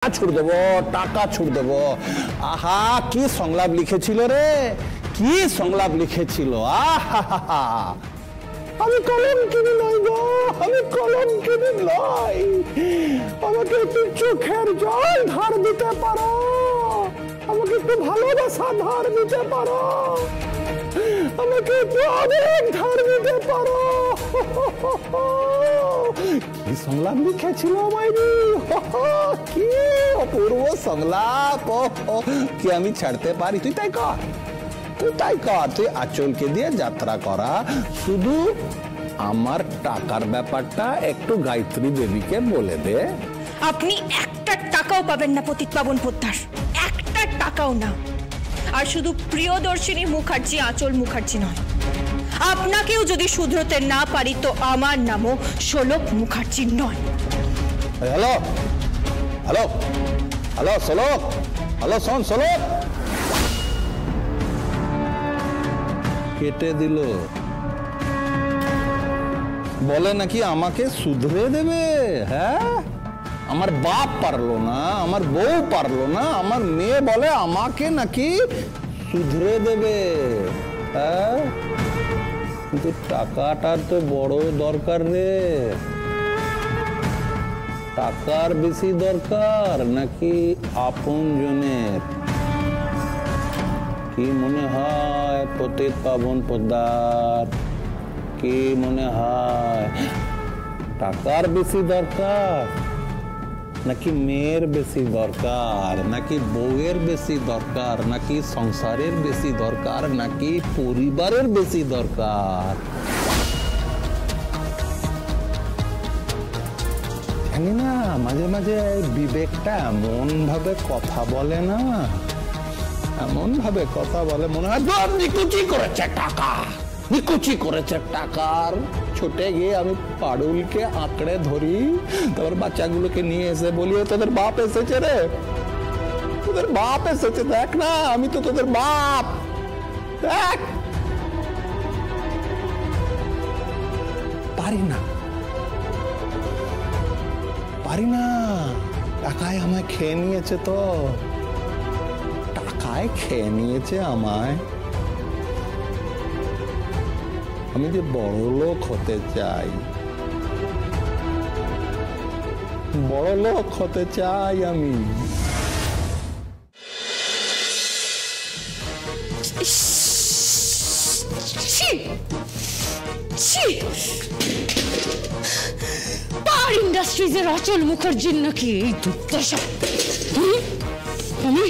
ছুড় দেব, টাকা ছুড় দেব। আহা, কি সংলাপ লিখেছিল রে, কি সংলাপ লিখেছিল। আহা, আমি কলঙ্কিনী নই গো, আমি কলঙ্কিনী নই। আমাকে একটু চোখের জল ধার দিতে পারো, আমাকে একটু ভালোবাসা ধার দিতে পারো, আমাকে একটু আবেগ ধার দিতে পারো। কি সংলাপ লিখেছিল মাইরি, কি অপূর্ব সংলাপ। কি আমি ছাড়তে পারি? তুই তাই কর, তুই তাই কর। তুই আঁচলকে দিয়ে যাত্রা করা, শুধু আমার টাকার ব্যাপারটা একটু গায়ত্রী দেবীকে বলে দে। আপনি একটা টাকাও পাবেন না পতিত পাবন পোদ্দার, একটা টাকাও না। আর শুধু প্রিয়দর্শিনী মুখার্জি আঁচল মুখার্জি নয়, আপনাকেও যদি শুধরতে না পারি তো আমার নামও শোলক মুখার্জি নয়। হ্যালো হ্যালো হ্যালো শোলক, হ্যালো শোন শোলক। কেটে দিল। বলে নাকি আমাকে শুধরে দেবে। হ্যাঁ, আমার বাপ পারলো না, আমার বউ পারলো না, আমার মেয়ে বলে আমাকে নাকি শুধরে দেবে। হ্যাঁ, কিন্তু টাকাটার তো বড় দরকার রে। টাকার বেশি দরকার নাকি আপন জনের? কি মনে হয় পতিত পাবন পোদ্দার, কি মনে হয়? টাকার বেশি দরকার নাকি মেয়ের বেশি দরকার, নাকি বউয়ের বেশি দরকার, নাকি সংসারের বেশি দরকার, নাকি পরিবারের বেশি দরকার? জানি না, মাঝে মাঝে বিবেকটা এমন ভাবে কথা বলে না, এমন ভাবে কথা বলে মনে হয় নিকুচি করেছে টাকা, নিকুচি করেছে টাকার। ছুটে গিয়ে আমি পাড়ুলকে আঁকড়ে ধরি, তারপর বাচ্চাগুলোকে নিয়ে এসে বলি তোদের বাপ এসেছে রে, তোদের বাপ এসেছে, দেখ না আমি তো তোদের বাপ, দেখ। পারি না, পারি না। টাকায় আমায় খেয়ে নিয়েছে, তো টাকায় খেয়ে নিয়েছে আমায়। আমি যে বড় লোক হতে চাই, বড় লোক হতে চাই আমি। পাওয়ার ইন্ডাস্ট্রিজের আঁচল মুখার্জির নাকি এই দুর্দশা। আমি